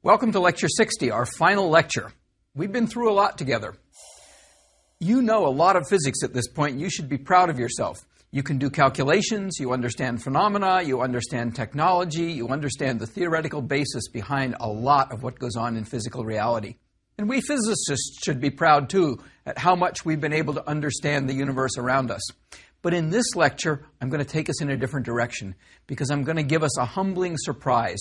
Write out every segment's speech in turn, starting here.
Welcome to Lecture 60, our final lecture. We've been through a lot together. You know a lot of physics at this point. You should be proud of yourself. You can do calculations, you understand phenomena, you understand technology, you understand the theoretical basis behind a lot of what goes on in physical reality. And we physicists should be proud, too, at how much we've been able to understand the universe around us. But in this lecture, I'm going to take us in a different direction, because I'm going to give us a humbling surprise.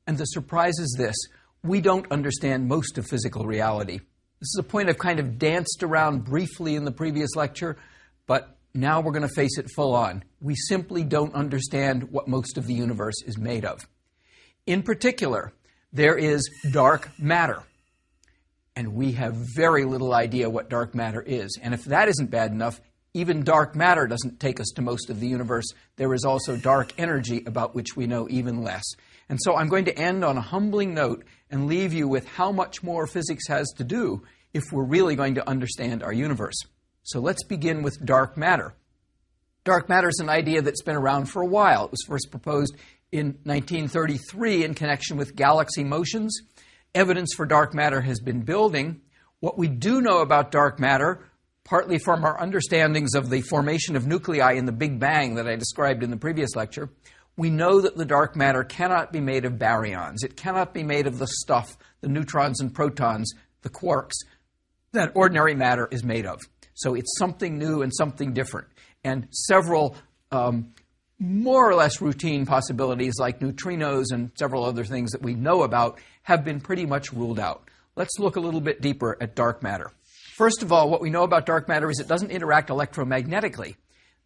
And the surprise is this: we don't understand most of physical reality. This is a point I've kind of danced around briefly in the previous lecture, but now we're going to face it full on. We simply don't understand what most of the universe is made of. In particular, there is dark matter. And we have very little idea what dark matter is. And if that isn't bad enough, even dark matter doesn't take us to most of the universe. There is also dark energy, about which we know even less. And so I'm going to end on a humbling note and leave you with how much more physics has to do if we're really going to understand our universe. So let's begin with dark matter. Dark matter is an idea that's been around for a while. It was first proposed in 1933 in connection with galaxy motions. Evidence for dark matter has been building. What we do know about dark matter, partly from our understandings of the formation of nuclei in the Big Bang that I described in the previous lecture, we know that the dark matter cannot be made of baryons. It cannot be made of the stuff, the neutrons and protons, the quarks, that ordinary matter is made of. So it's something new and something different. And several more or less routine possibilities like neutrinos and several other things that we know about have been pretty much ruled out. Let's look a little bit deeper at dark matter. First of all, what we know about dark matter is it doesn't interact electromagnetically.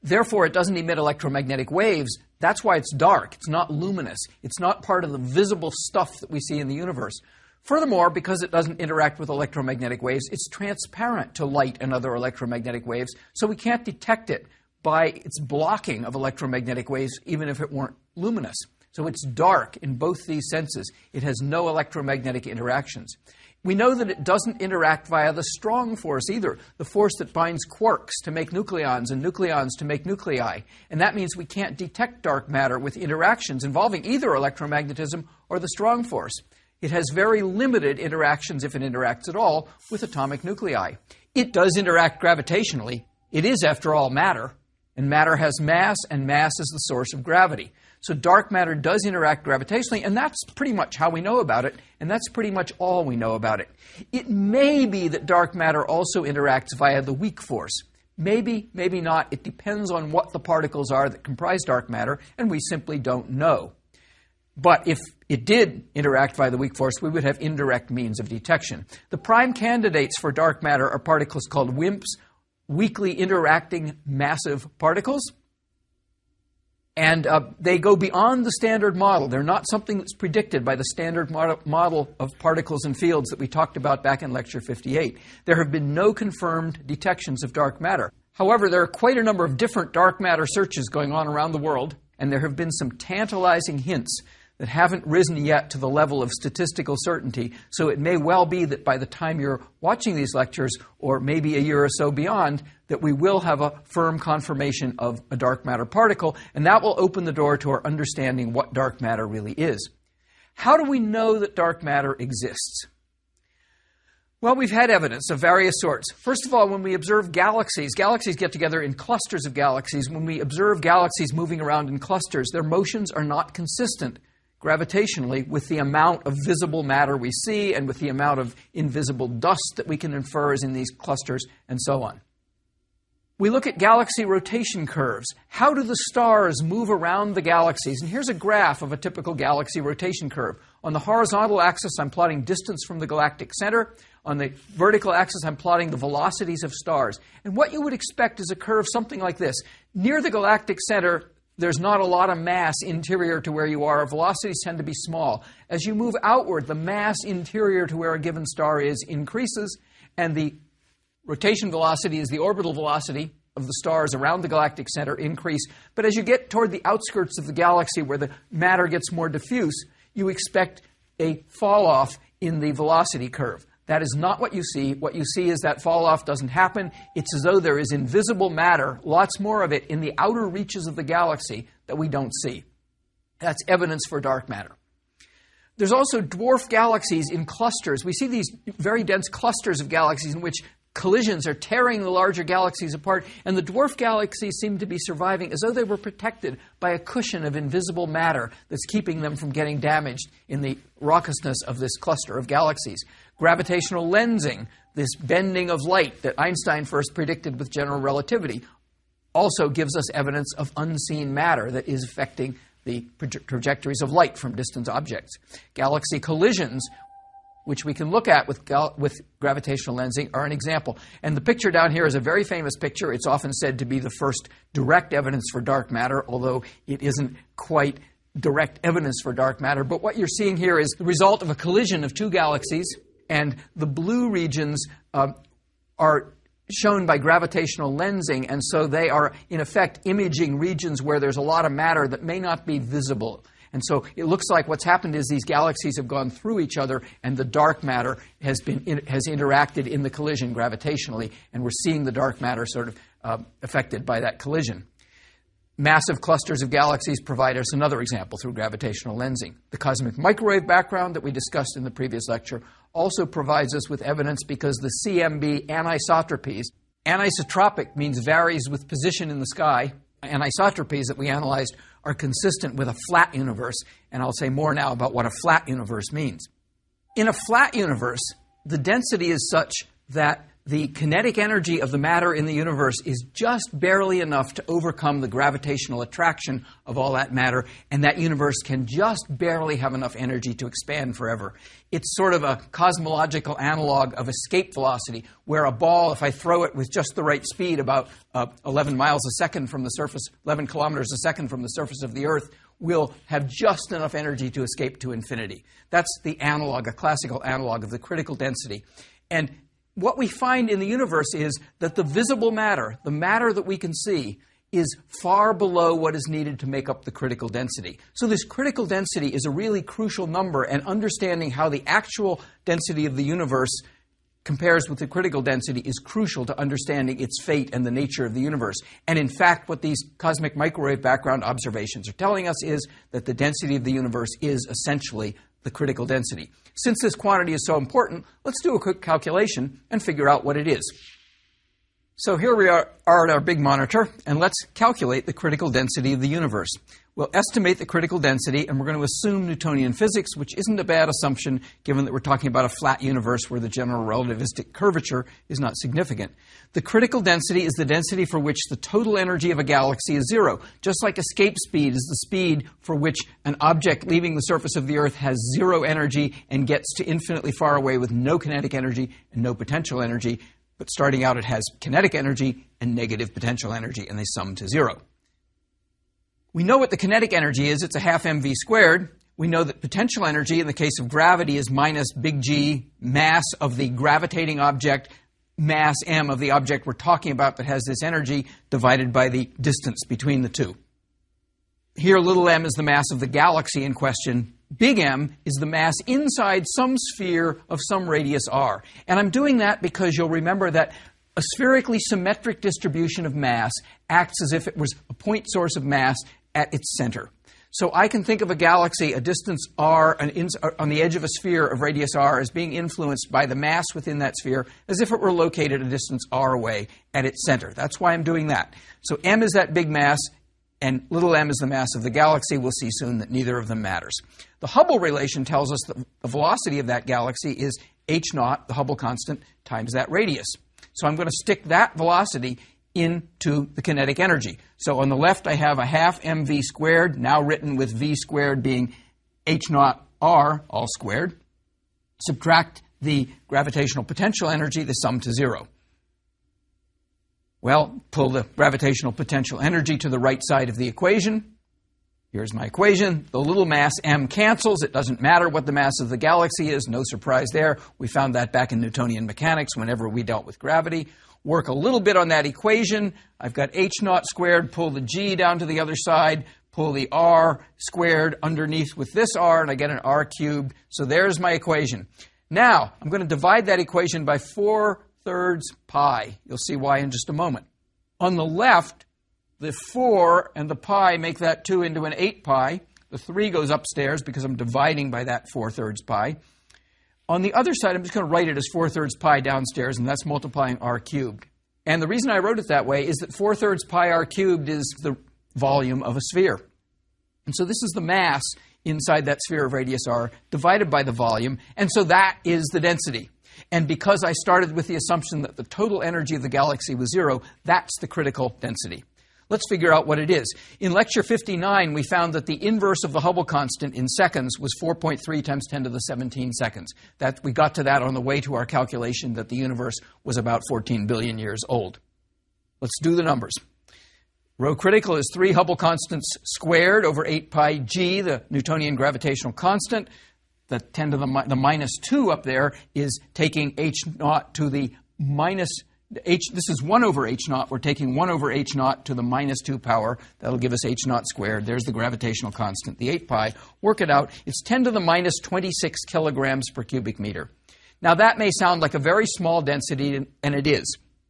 Therefore, it doesn't emit electromagnetic waves. That's why it's dark. It's not luminous. It's not part of the visible stuff that we see in the universe. Furthermore, because it doesn't interact with electromagnetic waves, it's transparent to light and other electromagnetic waves, so we can't detect it by its blocking of electromagnetic waves, even if it weren't luminous. So it's dark in both these senses. It has no electromagnetic interactions. We know that it doesn't interact via the strong force either, the force that binds quarks to make nucleons and nucleons to make nuclei. And that means we can't detect dark matter with interactions involving either electromagnetism or the strong force. It has very limited interactions, if it interacts at all, with atomic nuclei. It does interact gravitationally. It is, after all, matter. And matter has mass, and mass is the source of gravity. So dark matter does interact gravitationally, and that's pretty much how we know about it, and that's pretty much all we know about it. It may be that dark matter also interacts via the weak force. Maybe, maybe not. It depends on what the particles are that comprise dark matter, and we simply don't know. But if it did interact via the weak force, we would have indirect means of detection. The prime candidates for dark matter are particles called WIMPs, weakly interacting massive particles. And they go beyond the standard model. They're not something that's predicted by the standard model of particles and fields that we talked about back in Lecture 58. There have been no confirmed detections of dark matter. However, there are quite a number of different dark matter searches going on around the world, and there have been some tantalizing hints that haven't risen yet to the level of statistical certainty. So it may well be that by the time you're watching these lectures, or maybe a year or so beyond, that we will have a firm confirmation of a dark matter particle, and that will open the door to our understanding what dark matter really is. How do we know that dark matter exists? Well, we've had evidence of various sorts. First of all, when we observe galaxies get together in clusters of galaxies. When we observe galaxies moving around in clusters, their motions are not consistent gravitationally with the amount of visible matter we see and with the amount of invisible dust that we can infer is in these clusters, and so on. We look at galaxy rotation curves. How do the stars move around the galaxies? And here's a graph of a typical galaxy rotation curve. On the horizontal axis, I'm plotting distance from the galactic center. On the vertical axis, I'm plotting the velocities of stars. And what you would expect is a curve something like this. Near the galactic center, there's not a lot of mass interior to where you are. Velocities tend to be small. As you move outward, the mass interior to where a given star is increases, and the rotation velocity is the orbital velocity of the stars around the galactic center increase. But as you get toward the outskirts of the galaxy where the matter gets more diffuse, you expect a fall-off in the velocity curve. That is not what you see. What you see is that fall-off doesn't happen. It's as though there is invisible matter, lots more of it, in the outer reaches of the galaxy that we don't see. That's evidence for dark matter. There's also dwarf galaxies in clusters. We see these very dense clusters of galaxies in which collisions are tearing the larger galaxies apart, and the dwarf galaxies seem to be surviving as though they were protected by a cushion of invisible matter that's keeping them from getting damaged in the raucousness of this cluster of galaxies. Gravitational lensing, this bending of light that Einstein first predicted with general relativity, also gives us evidence of unseen matter that is affecting the trajectories of light from distant objects. Galaxy collisions, which we can look at with gravitational lensing, are an example. And the picture down here is a very famous picture. It's often said to be the first direct evidence for dark matter, although it isn't quite direct evidence for dark matter. But what you're seeing here is the result of a collision of two galaxies, and the blue regions are shown by gravitational lensing, and so they are, in effect, imaging regions where there's a lot of matter that may not be visible. And so it looks like what's happened is these galaxies have gone through each other, and the dark matter has interacted in the collision gravitationally, and we're seeing the dark matter sort of affected by that collision. Massive clusters of galaxies provide us another example through gravitational lensing. The cosmic microwave background that we discussed in the previous lecture also provides us with evidence because the CMB anisotropies, anisotropic means varies with position in the sky, anisotropies that we analyzed are consistent with a flat universe, and I'll say more now about what a flat universe means. In a flat universe, the density is such that the kinetic energy of the matter in the universe is just barely enough to overcome the gravitational attraction of all that matter, and that universe can just barely have enough energy to expand forever. It's sort of a cosmological analog of escape velocity, where a ball, if I throw it with just the right speed, about 11 miles a second from the surface, 11 kilometers a second from the surface of the Earth, will have just enough energy to escape to infinity. That's the analog, a classical analog of the critical density. And what we find in the universe is that the visible matter, the matter that we can see, is far below what is needed to make up the critical density. So this critical density is a really crucial number, and understanding how the actual density of the universe compares with the critical density is crucial to understanding its fate and the nature of the universe. And in fact, what these cosmic microwave background observations are telling us is that the density of the universe is essentially the critical density. Since this quantity is so important, let's do a quick calculation and figure out what it is. So here we are at our big monitor, and let's calculate the critical density of the universe. We'll estimate the critical density, and we're going to assume Newtonian physics, which isn't a bad assumption given that we're talking about a flat universe where the general relativistic curvature is not significant. The critical density is the density for which the total energy of a galaxy is zero. Just like escape speed is the speed for which an object leaving the surface of the Earth has zero energy and gets to infinitely far away with no kinetic energy and no potential energy, but starting out it has kinetic energy and negative potential energy, and they sum to zero. We know what the kinetic energy is. It's a half mv squared. We know that potential energy in the case of gravity is minus big G, mass of the gravitating object, mass m of the object we're talking about that has this energy, divided by the distance between the two. Here little m is the mass of the galaxy in question. Big M is the mass inside some sphere of some radius r. And I'm doing that because you'll remember that a spherically symmetric distribution of mass acts as if it was a point source of mass at its center. So I can think of a galaxy, a distance r, on the edge of a sphere of radius r, as being influenced by the mass within that sphere as if it were located a distance r away at its center. That's why I'm doing that. So m is that big mass, and little m is the mass of the galaxy. We'll see soon that neither of them matters. The Hubble relation tells us that the velocity of that galaxy is h naught, the Hubble constant, times that radius. So I'm going to stick that velocity into the kinetic energy. So on the left I have a half mv squared, now written with v squared being h naught r all squared. Subtract the gravitational potential energy, the sum to zero. Well, pull the gravitational potential energy to the right side of the equation. Here's my equation. The little mass m cancels. It doesn't matter what the mass of the galaxy is. No surprise there. We found that back in Newtonian mechanics whenever we dealt with gravity. Work a little bit on that equation. I've got h naught squared. Pull the g down to the other side. Pull the r squared underneath with this r, and I get an r cubed. So there's my equation. Now, I'm going to divide that equation by 4/3 pi. You'll see why in just a moment. On the left, the 4 and the pi make that 2 into an 8 pi. The 3 goes upstairs because I'm dividing by that 4/3 pi. On the other side, I'm just going to write it as 4/3 pi downstairs, and that's multiplying r cubed. And the reason I wrote it that way is that 4/3 pi r cubed is the volume of a sphere. And so this is the mass inside that sphere of radius r divided by the volume, and so that is the density. And because I started with the assumption that the total energy of the galaxy was 0, that's the critical density. Let's figure out what it is. In lecture 59, we found that the inverse of the Hubble constant in seconds was 4.3 times 10 to the 17 seconds. We got to that on the way to our calculation that the universe was about 14 billion years old. Let's do the numbers. Rho critical is 3 Hubble constants squared over 8 pi g, the Newtonian gravitational constant. The 10 to the minus 2 up there is taking h naught to the minus h. This is 1 over h naught. We're taking 1 over h naught to the minus 2 power. That'll give us h naught squared. There's the gravitational constant, the 8 pi. Work it out. It's 10 to the minus 26 kilograms per cubic meter. Now, that may sound like a very small density, and it is.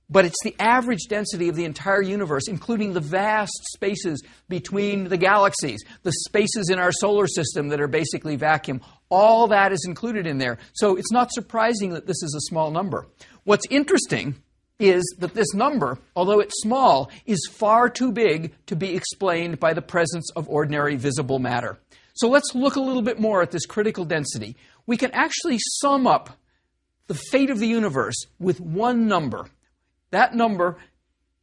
But it's the average density of the entire universe, including the vast spaces between the galaxies, the spaces in our solar system that are basically vacuum. All that is included in there. So it's not surprising that this is a small number. What's interesting is that this number, although it's small, is far too big to be explained by the presence of ordinary visible matter. So let's look a little bit more at this critical density. We can actually sum up the fate of the universe with one number. That number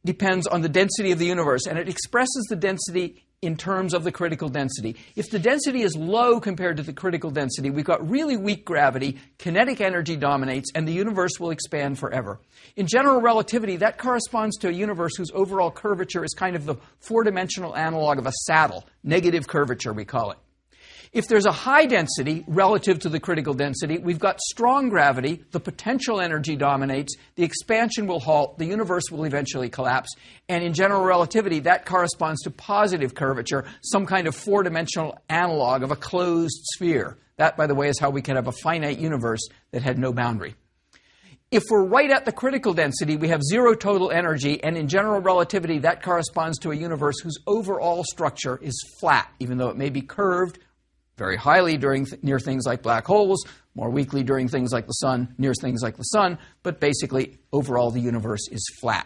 depends on the density of the universe, and it expresses the density in terms of the critical density. If the density is low compared to the critical density, we've got really weak gravity, kinetic energy dominates, and the universe will expand forever. In general relativity, that corresponds to a universe whose overall curvature is kind of the 4-dimensional analog of a saddle, negative curvature we call it. If there's a high density relative to the critical density, we've got strong gravity, the potential energy dominates, the expansion will halt, the universe will eventually collapse, and in general relativity, that corresponds to positive curvature, some kind of 4-dimensional analog of a closed sphere. That, by the way, is how we can have a finite universe that had no boundary. If we're right at the critical density, we have 0 total energy, and in general relativity, that corresponds to a universe whose overall structure is flat, even though it may be curved very highly near things like black holes, more weakly during things like the sun, near things like the sun, but basically, overall, the universe is flat.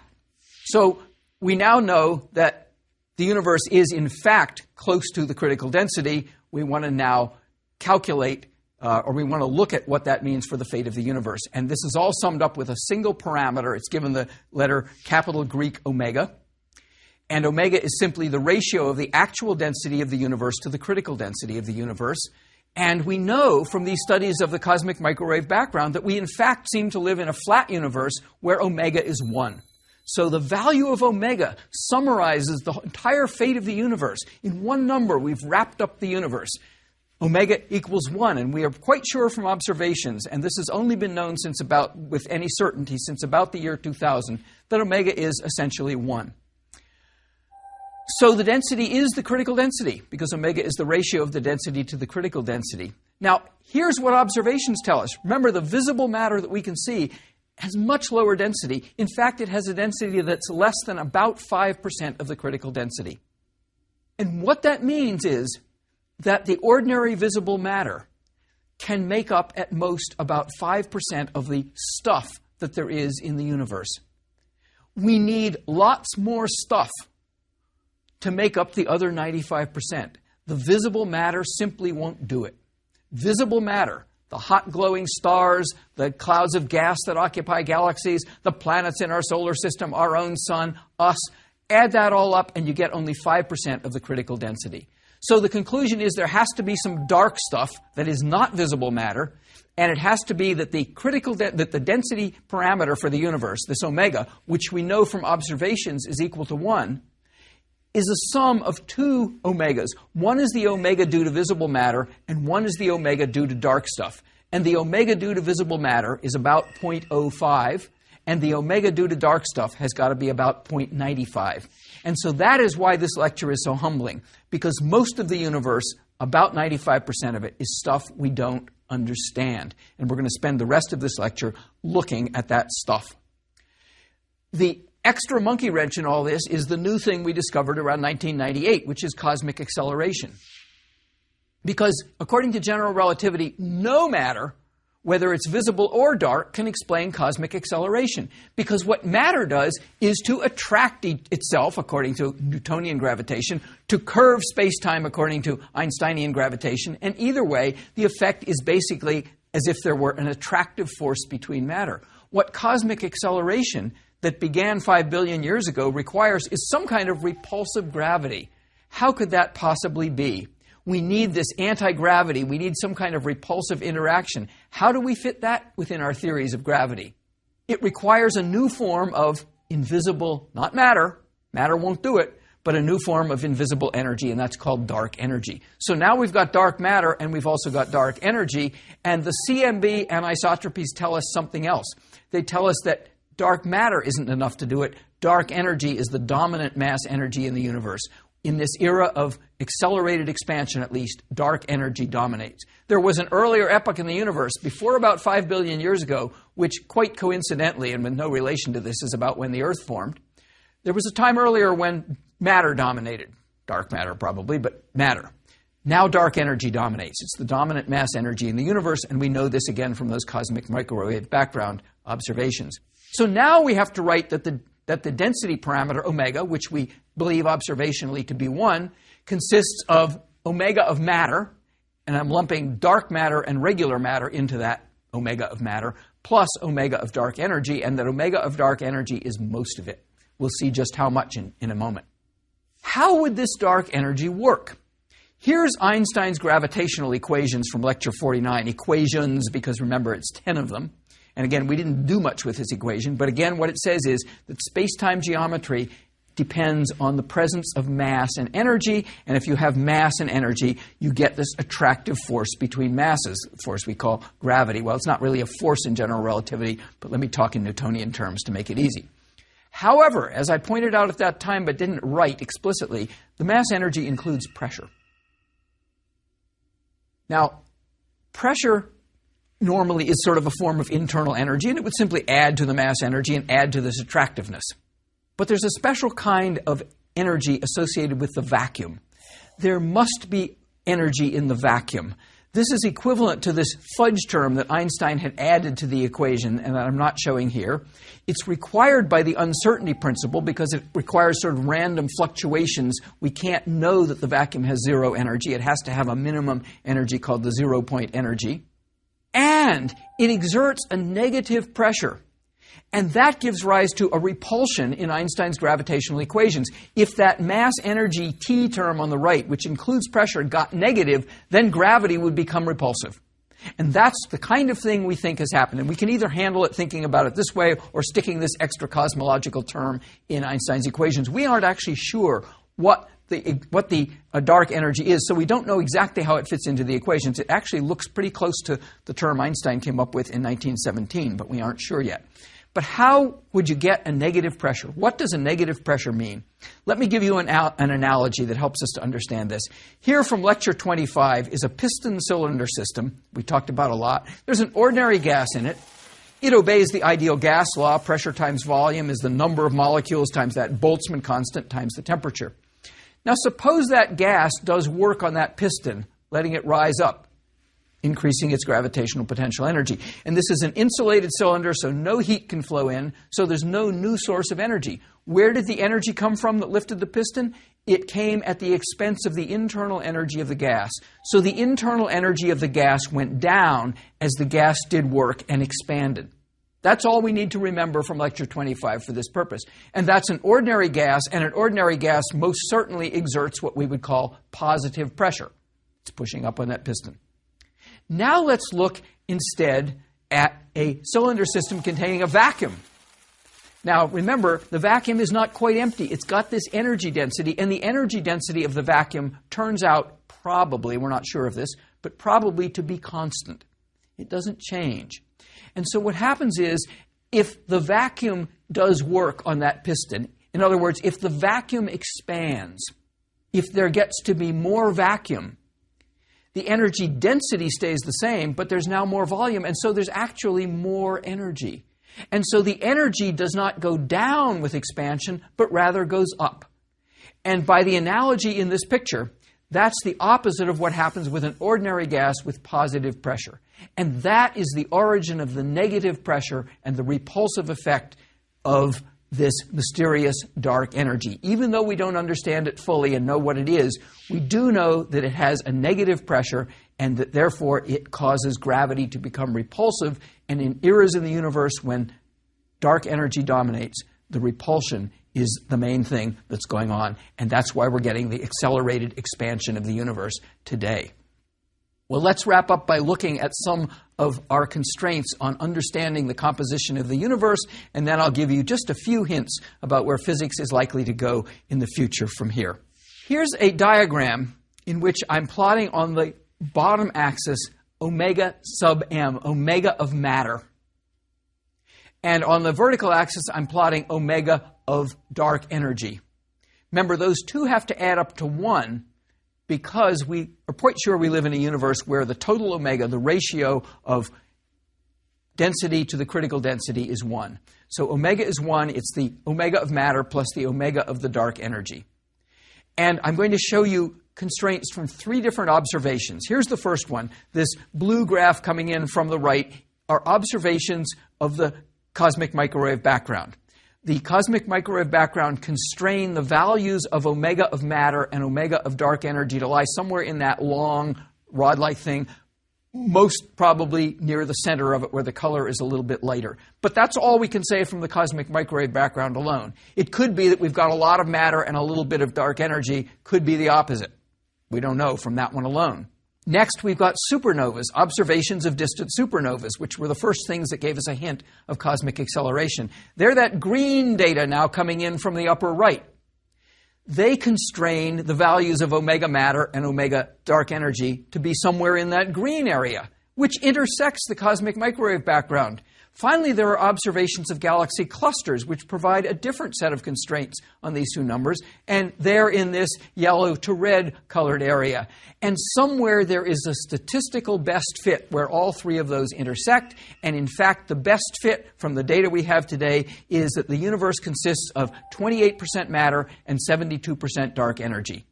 So we now know that the universe is, in fact, close to the critical density. We want to now calculate, or we want to look at what that means for the fate of the universe. And this is all summed up with a single parameter. It's given the letter capital Greek omega. And omega is simply the ratio of the actual density of the universe to the critical density of the universe. And we know from these studies of the cosmic microwave background that we in fact seem to live in a flat universe where omega is 1. So the value of omega summarizes the entire fate of the universe. In one number, we've wrapped up the universe. Omega equals 1, and we are quite sure from observations, and this has only been known with any certainty since about the year 2000, that omega is essentially 1. So the density is the critical density, because omega is the ratio of the density to the critical density. Now, here's what observations tell us. Remember, the visible matter that we can see has much lower density. In fact, it has a density that's less than about 5% of the critical density. And what that means is that the ordinary visible matter can make up at most about 5% of the stuff that there is in the universe. We need lots more stuff to make up the other 95%. The visible matter simply won't do it. Visible matter, the hot glowing stars, the clouds of gas that occupy galaxies, the planets in our solar system, our own sun, us, add that all up and you get only 5% of the critical density. So the conclusion is there has to be some dark stuff that is not visible matter, and it has to be that the density parameter for the universe, this omega, which we know from observations is equal to 1, is a sum of 2 omegas. One is the omega due to visible matter, and one is the omega due to dark stuff. And the omega due to visible matter is about 0.05, and the omega due to dark stuff has got to be about 0.95. And so that is why this lecture is so humbling, because most of the universe, about 95% of it, is stuff we don't understand. And we're going to spend the rest of this lecture looking at that stuff. The extra monkey wrench in all this is the new thing we discovered around 1998, which is cosmic acceleration. Because according to general relativity, no matter, whether it's visible or dark, can explain cosmic acceleration. Because what matter does is to attract itself, according to Newtonian gravitation, to curve space-time according to Einsteinian gravitation. And either way, the effect is basically as if there were an attractive force between matter. What cosmic acceleration that began 5 billion years ago requires is some kind of repulsive gravity. How could that possibly be? We need this anti-gravity. We need some kind of repulsive interaction. How do we fit that within our theories of gravity? It requires a new form of invisible, not matter, matter won't do it, but a new form of invisible energy, and that's called dark energy. So now we've got dark matter, and we've also got dark energy, and the CMB anisotropies tell us something else. They tell us that dark matter isn't enough to do it. Dark energy is the dominant mass energy in the universe. In this era of accelerated expansion, at least, dark energy dominates. There was an earlier epoch in the universe, before about 5 billion years ago, which quite coincidentally, and with no relation to this, is about when the Earth formed. There was a time earlier when matter dominated. Dark matter, probably, but matter. Now dark energy dominates. It's the dominant mass energy in the universe, and we know this again from those cosmic microwave background observations. So now we have to write that the density parameter, omega, which we believe observationally to be 1, consists of omega of matter, and I'm lumping dark matter and regular matter into that omega of matter, plus omega of dark energy, and that omega of dark energy is most of it. We'll see just how much in a moment. How would this dark energy work? Here's Einstein's gravitational equations from lecture 49. Equations, because remember, it's 10 of them. And again, we didn't do much with this equation, but again, what it says is that space-time geometry depends on the presence of mass and energy, and if you have mass and energy, you get this attractive force between masses, the force we call gravity. Well, it's not really a force in general relativity, but let me talk in Newtonian terms to make it easy. However, as I pointed out at that time but didn't write explicitly, the mass energy includes pressure. Now, pressure normally is sort of a form of internal energy, and it would simply add to the mass energy and add to this attractiveness. But there's a special kind of energy associated with the vacuum. There must be energy in the vacuum. This is equivalent to this fudge term that Einstein had added to the equation, and that I'm not showing here. It's required by the uncertainty principle because it requires sort of random fluctuations. We can't know that the vacuum has zero energy. It has to have a minimum energy called the 0-point energy. And it exerts a negative pressure. And that gives rise to a repulsion in Einstein's gravitational equations. If that mass energy T term on the right, which includes pressure, got negative, then gravity would become repulsive. And that's the kind of thing we think has happened. And we can either handle it thinking about it this way or sticking this extra cosmological term in Einstein's equations. We aren't actually sure what the dark energy is, so we don't know exactly how it fits into the equations. It actually looks pretty close to the term Einstein came up with in 1917, but we aren't sure yet. But how would you get a negative pressure? What does a negative pressure mean? Let me give you an analogy that helps us to understand this. Here from lecture 25 is a piston cylinder system we talked about a lot. There's an ordinary gas in it. It obeys the ideal gas law. Pressure times volume is the number of molecules times that Boltzmann constant times the temperature. Now suppose that gas does work on that piston, letting it rise up, increasing its gravitational potential energy. And this is an insulated cylinder, so no heat can flow in, so there's no new source of energy. Where did the energy come from that lifted the piston? It came at the expense of the internal energy of the gas. So the internal energy of the gas went down as the gas did work and expanded. That's all we need to remember from lecture 25 for this purpose. And that's an ordinary gas, and an ordinary gas most certainly exerts what we would call positive pressure. It's pushing up on that piston. Now let's look instead at a cylinder system containing a vacuum. Now remember, the vacuum is not quite empty. It's got this energy density, and the energy density of the vacuum turns out probably, we're not sure of this, but probably to be constant. It doesn't change. And so what happens is, if the vacuum does work on that piston, in other words, if the vacuum expands, if there gets to be more vacuum, the energy density stays the same, but there's now more volume, and so there's actually more energy. And so the energy does not go down with expansion, but rather goes up. And by the analogy in this picture, That's the opposite of what happens with an ordinary gas with positive pressure. And that is the origin of the negative pressure and the repulsive effect of this mysterious dark energy. Even though we don't understand it fully and know what it is, we do know that it has a negative pressure and that therefore it causes gravity to become repulsive. And in eras in the universe when dark energy dominates, the repulsion is the main thing that's going on. And that's why we're getting the accelerated expansion of the universe today. Well, let's wrap up by looking at some of our constraints on understanding the composition of the universe, and then I'll give you just a few hints about where physics is likely to go in the future from here. Here's a diagram in which I'm plotting on the bottom axis omega sub m, omega of matter. And on the vertical axis, I'm plotting omega of dark energy. Remember, those two have to add up to 1 because we are quite sure we live in a universe where the total omega, the ratio of density to the critical density, is 1. So omega is 1. It's the omega of matter plus the omega of the dark energy. And I'm going to show you constraints from 3 different observations. Here's the first one. This blue graph coming in from the right are observations of the cosmic microwave background. The cosmic microwave background constrain the values of omega of matter and omega of dark energy to lie somewhere in that long rod-like thing, most probably near the center of it where the color is a little bit lighter. But that's all we can say from the cosmic microwave background alone. It could be that we've got a lot of matter and a little bit of dark energy. Could be the opposite. We don't know from that one alone. Next, we've got supernovas, observations of distant supernovas, which were the first things that gave us a hint of cosmic acceleration. They're that green data now coming in from the upper right. They constrain the values of omega matter and omega dark energy to be somewhere in that green area, which intersects the cosmic microwave background. Finally, there are observations of galaxy clusters, which provide a different set of constraints on these 2 numbers, and they're in this yellow to red colored area. And somewhere there is a statistical best fit where all 3 of those intersect, and in fact, the best fit from the data we have today is that the universe consists of 28% matter and 72% dark energy.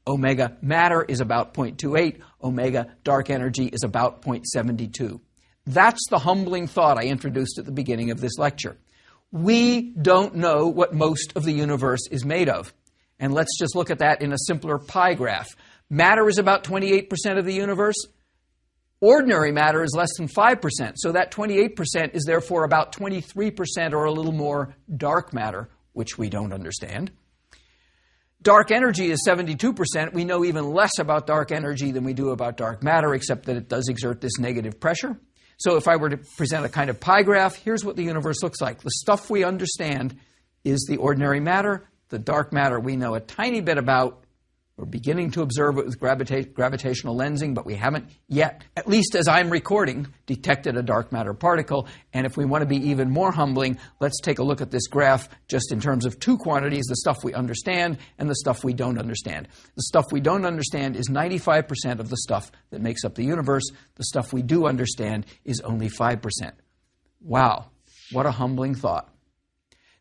Omega matter is about 0.28, omega dark energy is about 0.72. That's the humbling thought I introduced at the beginning of this lecture. We don't know what most of the universe is made of. And let's just look at that in a simpler pie graph. Matter is about 28% of the universe. Ordinary matter is less than 5%. So that 28% is therefore about 23% or a little more dark matter, which we don't understand. Dark energy is 72%. We know even less about dark energy than we do about dark matter, except that it does exert this negative pressure. So if I were to present a kind of pie graph, here's what the universe looks like. The stuff we understand is the ordinary matter. The dark matter we know a tiny bit about. We're beginning to observe it with gravitational lensing, but we haven't yet, at least as I'm recording, detected a dark matter particle. And if we want to be even more humbling, let's take a look at this graph just in terms of 2 quantities, the stuff we understand and the stuff we don't understand. The stuff we don't understand is 95% of the stuff that makes up the universe. The stuff we do understand is only 5%. Wow, what a humbling thought.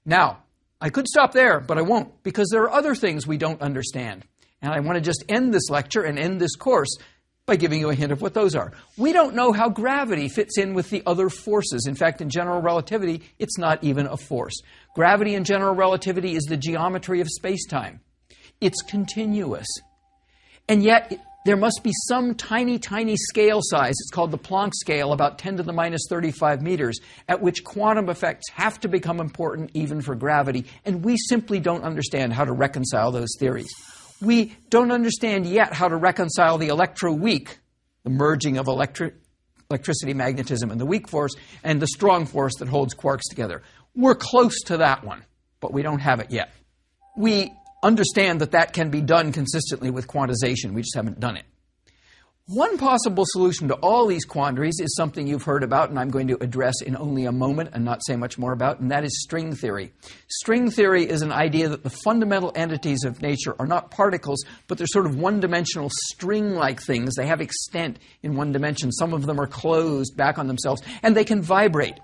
Now, I could stop there, but I won't, because there are other things we don't understand. And I want to just end this lecture and end this course by giving you a hint of what those are. We don't know how gravity fits in with the other forces. In fact, in general relativity, it's not even a force. Gravity in general relativity is the geometry of space-time. It's continuous. And yet, there must be some tiny, tiny scale size. It's called the Planck scale, about 10 to the minus 35 meters, at which quantum effects have to become important even for gravity. And we simply don't understand how to reconcile those theories. We don't understand yet how to reconcile the electroweak, the merging of electricity, magnetism, and the weak force, and the strong force that holds quarks together. We're close to that one, but we don't have it yet. We understand that that can be done consistently with quantization. We just haven't done it. One possible solution to all these quandaries is something you've heard about, and I'm going to address in only a moment and not say much more about, and that is string theory. String theory is an idea that the fundamental entities of nature are not particles, but they're sort of one-dimensional string-like things. They have extent in one dimension. Some of them are closed back on themselves, and they can vibrate.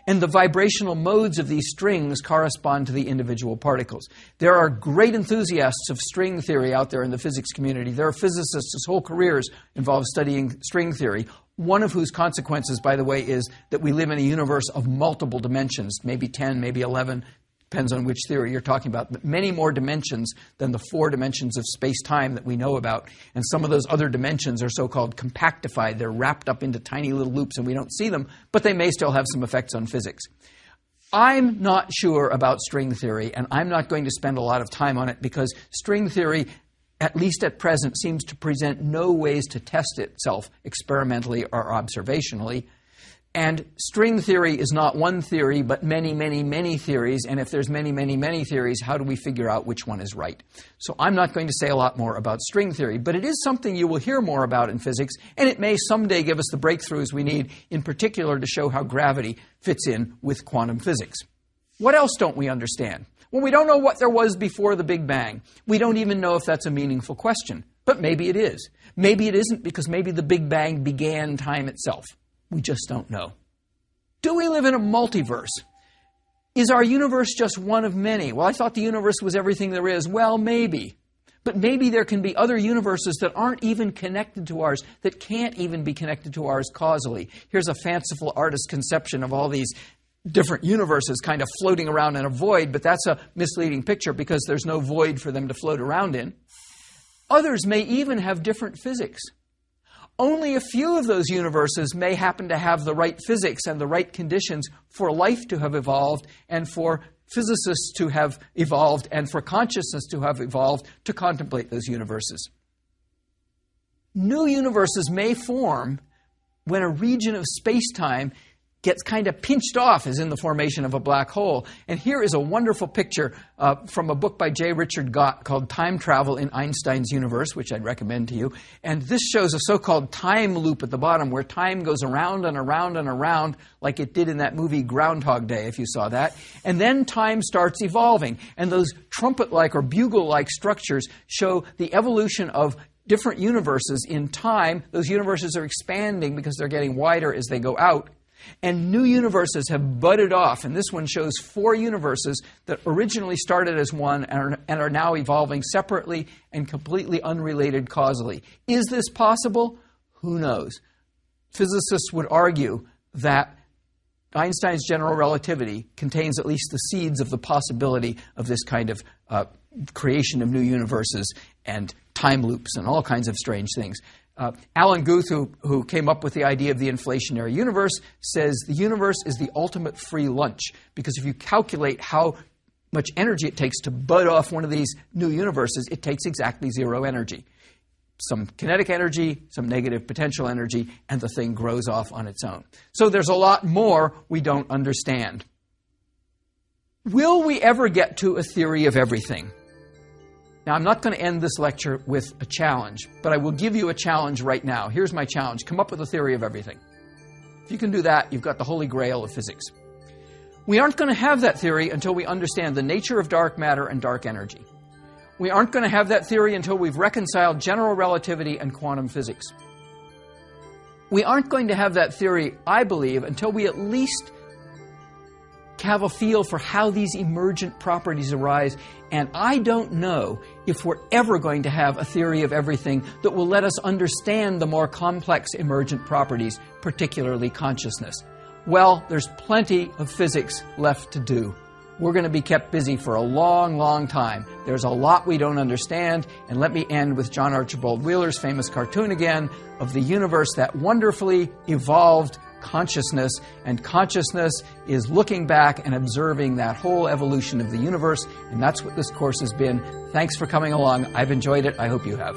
And the vibrational modes of these strings correspond to the individual particles. There are great enthusiasts of string theory out there in the physics community. There are physicists whose whole careers involve studying string theory, one of whose consequences, by the way, is that we live in a universe of multiple dimensions, maybe 10, maybe 11, depends on which theory you're talking about, but many more dimensions than the 4 dimensions of space-time that we know about. And some of those other dimensions are so-called compactified. They're wrapped up into tiny little loops and we don't see them, but they may still have some effects on physics. I'm not sure about string theory, and I'm not going to spend a lot of time on it because string theory, at least at present, seems to present no ways to test itself experimentally or observationally. And string theory is not one theory, but many, many, many theories. And if there's many, many, many theories, how do we figure out which one is right? So I'm not going to say a lot more about string theory, but it is something you will hear more about in physics, and it may someday give us the breakthroughs we need, in particular to show how gravity fits in with quantum physics. What else don't we understand? Well, we don't know what there was before the Big Bang. We don't even know if that's a meaningful question. But maybe it is. Maybe it isn't, because maybe the Big Bang began time itself. We just don't know. Do we live in a multiverse? Is our universe just one of many? Well, I thought the universe was everything there is. Well, maybe. But maybe there can be other universes that aren't even connected to ours, that can't even be connected to ours causally. Here's a fanciful artist's conception of all these different universes kind of floating around in a void, but that's a misleading picture because there's no void for them to float around in. Others may even have different physics. Only a few of those universes may happen to have the right physics and the right conditions for life to have evolved and for physicists to have evolved and for consciousness to have evolved to contemplate those universes. New universes may form when a region of space-time gets kind of pinched off, as in the formation of a black hole. And here is a wonderful picture from a book by J. Richard Gott called Time Travel in Einstein's Universe, which I'd recommend to you. And this shows a so-called time loop at the bottom where time goes around and around and around like it did in that movie Groundhog Day, if you saw that. And then time starts evolving. And those trumpet-like or bugle-like structures show the evolution of different universes in time. Those universes are expanding because they're getting wider as they go out. And new universes have budded off, and this one shows 4 universes that originally started as one and are now evolving separately and completely unrelated causally. Is this possible? Who knows? Physicists would argue that Einstein's general relativity contains at least the seeds of the possibility of this kind of creation of new universes and time loops and all kinds of strange things. Alan Guth, who came up with the idea of the inflationary universe, says the universe is the ultimate free lunch, because if you calculate how much energy it takes to bud off one of these new universes, it takes exactly 0 energy. Some kinetic energy, some negative potential energy, and the thing grows off on its own. So there's a lot more we don't understand. Will we ever get to a theory of everything? Now, I'm not going to end this lecture with a challenge, but I will give you a challenge right now. Here's my challenge. Come up with a theory of everything. If you can do that, you've got the holy grail of physics. We aren't going to have that theory until we understand the nature of dark matter and dark energy. We aren't going to have that theory until we've reconciled general relativity and quantum physics. We aren't going to have that theory, I believe, until we at least have a feel for how these emergent properties arise, and I don't know if we're ever going to have a theory of everything that will let us understand the more complex emergent properties, particularly consciousness. Well, there's plenty of physics left to do. We're going to be kept busy for a long, long time. There's a lot we don't understand, and let me end with John Archibald Wheeler's famous cartoon again of the universe that wonderfully evolved consciousness, and consciousness is looking back and observing that whole evolution of the universe, and that's what this course has been. Thanks for coming along. I've enjoyed it. I hope you have.